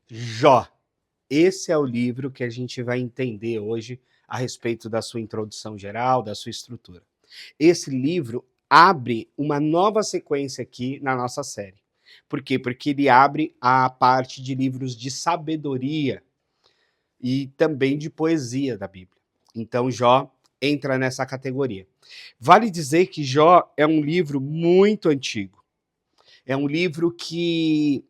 Jó. Esse é o livro que a gente vai entender hoje a respeito da sua introdução geral, da sua estrutura. Esse livro abre uma nova sequência aqui na nossa série. Por quê? Porque ele abre a parte de livros de sabedoria e também de poesia da Bíblia. Então, Jó entra nessa categoria. Vale dizer que Jó é um livro muito antigo. É um livro que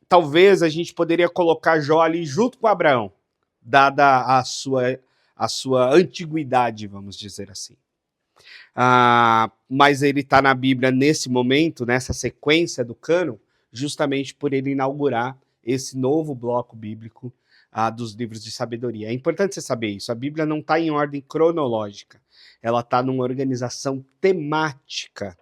talvez a gente poderia colocar Jó ali junto com Abraão, dada a sua antiguidade, vamos dizer assim. Mas ele está na Bíblia nesse momento, nessa sequência do cânon, justamente por ele inaugurar esse novo bloco bíblico dos livros de sabedoria. É importante você saber isso. A Bíblia não está em ordem cronológica. Ela está numa organização temática.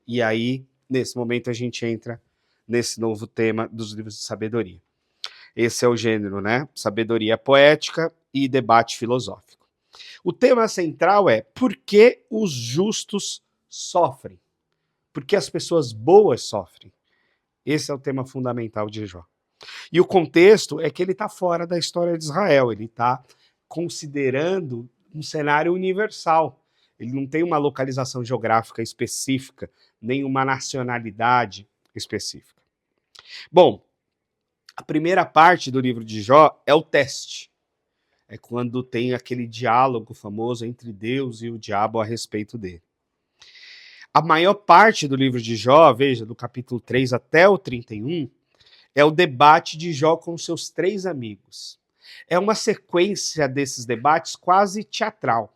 E aí, nesse momento, a gente entra nesse novo tema dos livros de sabedoria. Esse é o gênero, né? Sabedoria poética e debate filosófico. O tema central é por que os justos sofrem? Por que as pessoas boas sofrem? Esse é o tema fundamental de Jó. E o contexto é que ele está fora da história de Israel, ele está considerando um cenário universal. Ele não tem uma localização geográfica específica, nem uma nacionalidade específica. Bom, a primeira parte do livro de Jó é o teste. É quando tem aquele diálogo famoso entre Deus e o diabo a respeito dele. A maior parte do livro de Jó, veja, do capítulo 3 até o 31, é o debate de Jó com seus 3 amigos. É uma sequência desses debates quase teatral.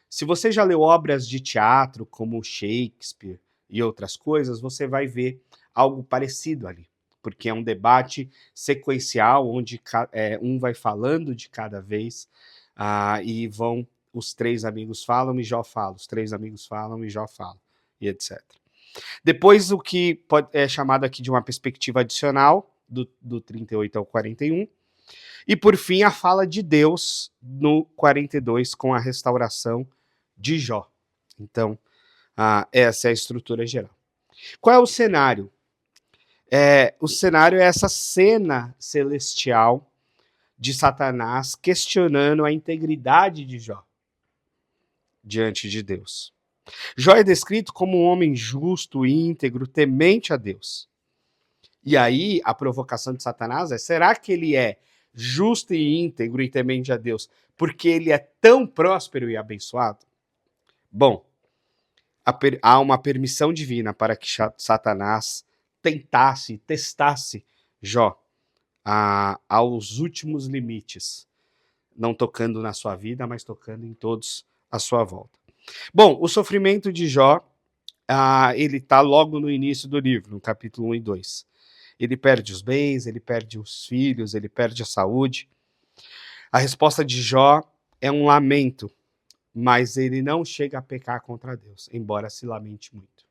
Se você já leu obras de teatro, como Shakespeare e outras coisas, você vai ver algo parecido ali. Porque é um debate sequencial, onde um vai falando de cada vez, e os 3 amigos falam e Jó fala, os 3 amigos falam e Jó fala, e etc. Depois, o que é chamado aqui de uma perspectiva adicional, do 38 ao 41, e por fim a fala de Deus no 42 com a restauração de Jó. Então, essa é a estrutura geral. Qual é o cenário? O cenário é essa cena celestial de Satanás questionando a integridade de Jó diante de Deus. Jó é descrito como um homem justo, íntegro, temente a Deus. E aí, a provocação de Satanás é, será que ele é justo e íntegro e temente a Deus porque ele é tão próspero e abençoado? Bom, há uma permissão divina para que Satanás testasse Jó aos últimos limites, não tocando na sua vida, mas tocando em todos à sua volta. Bom, o sofrimento de Jó, ele está logo no início do livro, no capítulo 1 e 2. Ele perde os bens, ele perde os filhos, ele perde a saúde. A resposta de Jó é um lamento, mas ele não chega a pecar contra Deus, embora se lamente muito.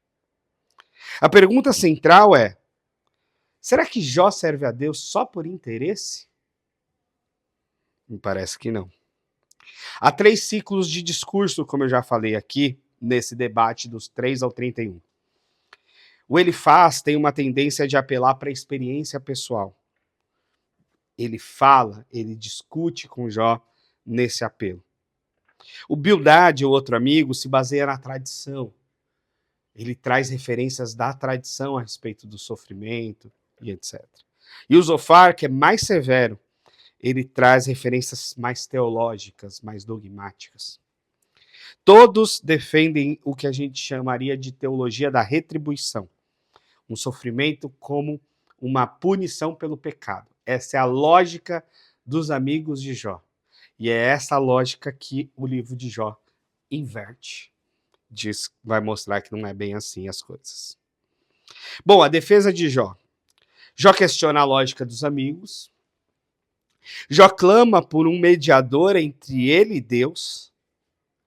A pergunta central é, será que Jó serve a Deus só por interesse? Me parece que não. Há 3 ciclos de discurso, como eu já falei aqui, nesse debate dos 3 ao 31. O Elifaz tem uma tendência de apelar para a experiência pessoal. Ele fala, ele discute com Jó nesse apelo. O Bildade, o outro amigo, se baseia na tradição. Ele traz referências da tradição a respeito do sofrimento e etc. E o Zofar, que é mais severo, ele traz referências mais teológicas, mais dogmáticas. Todos defendem o que a gente chamaria de teologia da retribuição. Um sofrimento como uma punição pelo pecado. Essa é a lógica dos amigos de Jó. E é essa lógica que o livro de Jó inverte. Vai mostrar que não é bem assim as coisas. Bom, a defesa de Jó. Jó questiona a lógica dos amigos. Jó clama por um mediador entre ele e Deus.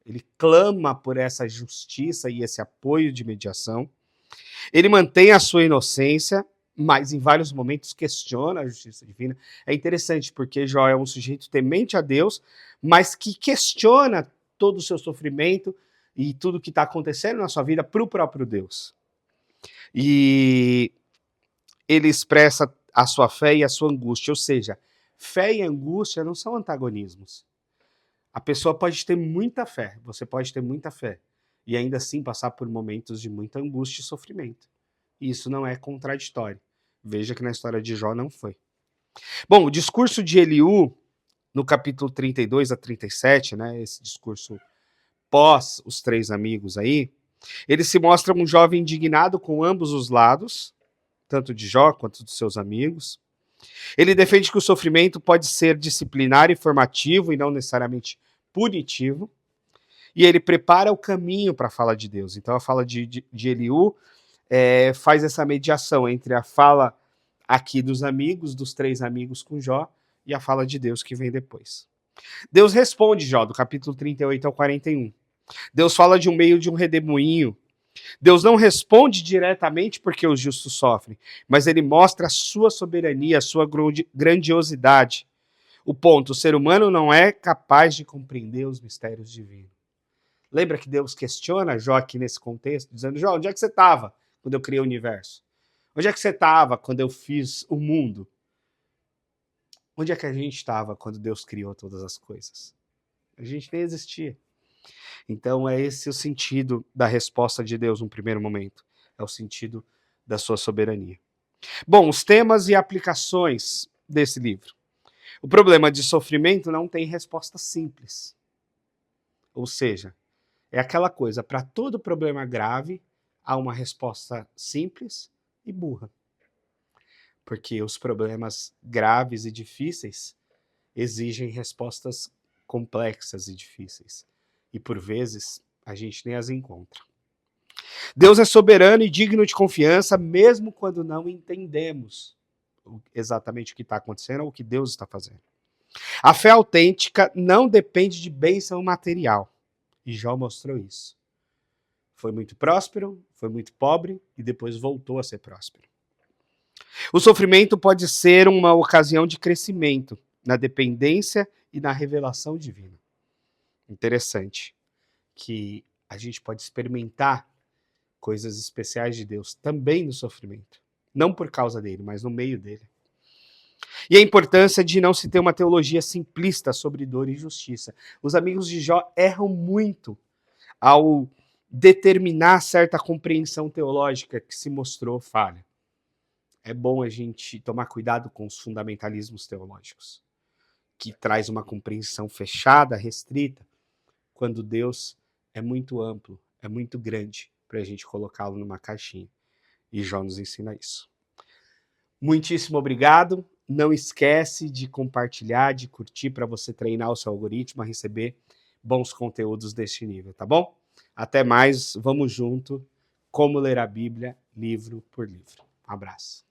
Ele clama por essa justiça e esse apoio de mediação. Ele mantém a sua inocência, mas em vários momentos questiona a justiça divina. É interessante porque Jó é um sujeito temente a Deus, mas que questiona todo o seu sofrimento e tudo que está acontecendo na sua vida para o próprio Deus. E ele expressa a sua fé e a sua angústia. Ou seja, fé e angústia não são antagonismos. A pessoa pode ter muita fé, você pode ter muita fé, e ainda assim passar por momentos de muita angústia e sofrimento. E isso não é contraditório. Veja que na história de Jó não foi. Bom, o discurso de Eliú, no capítulo 32 a 37, né, esse discurso pós os três amigos aí, ele se mostra um jovem indignado com ambos os lados, tanto de Jó quanto dos seus amigos. Ele defende que o sofrimento pode ser disciplinar e formativo e não necessariamente punitivo. E ele prepara o caminho para a fala de Deus. Então a fala de Eliú faz essa mediação entre a fala aqui dos amigos, dos três amigos com Jó, e a fala de Deus que vem depois. Deus responde Jó, do capítulo 38 ao 41. Deus fala de um meio de um redemoinho. Deus não responde diretamente porque os justos sofrem, mas ele mostra a sua soberania, a sua grandiosidade. O ponto, o ser humano não é capaz de compreender os mistérios divinos. Lembra que Deus questiona Jó aqui nesse contexto, dizendo, Jó, onde é que você estava quando eu criei o universo? Onde é que você estava quando eu fiz o mundo? Onde é que a gente estava quando Deus criou todas as coisas? A gente nem existia. Então é esse o sentido da resposta de Deus no primeiro momento. É o sentido da sua soberania. Bom, os temas e aplicações desse livro. O problema de sofrimento não tem resposta simples. Ou seja, é aquela coisa, para todo problema grave, há uma resposta simples e burra. Porque os problemas graves e difíceis exigem respostas complexas e difíceis. E por vezes a gente nem as encontra. Deus é soberano e digno de confiança, mesmo quando não entendemos exatamente o que está acontecendo ou o que Deus está fazendo. A fé autêntica não depende de bênção material. E Jó mostrou isso. Foi muito próspero, foi muito pobre e depois voltou a ser próspero. O sofrimento pode ser uma ocasião de crescimento na dependência e na revelação divina. Interessante que a gente pode experimentar coisas especiais de Deus também no sofrimento. Não por causa dele, mas no meio dele. E a importância de não se ter uma teologia simplista sobre dor e justiça. Os amigos de Jó erram muito ao determinar certa compreensão teológica que se mostrou falha. É bom a gente tomar cuidado com os fundamentalismos teológicos, que traz uma compreensão fechada, restrita, quando Deus é muito amplo, é muito grande para a gente colocá-lo numa caixinha. E Jó nos ensina isso. Muitíssimo obrigado. Não esquece de compartilhar, de curtir para você treinar o seu algoritmo a receber bons conteúdos deste nível, tá bom? Até mais, vamos junto. Como ler a Bíblia, livro por livro. Um abraço.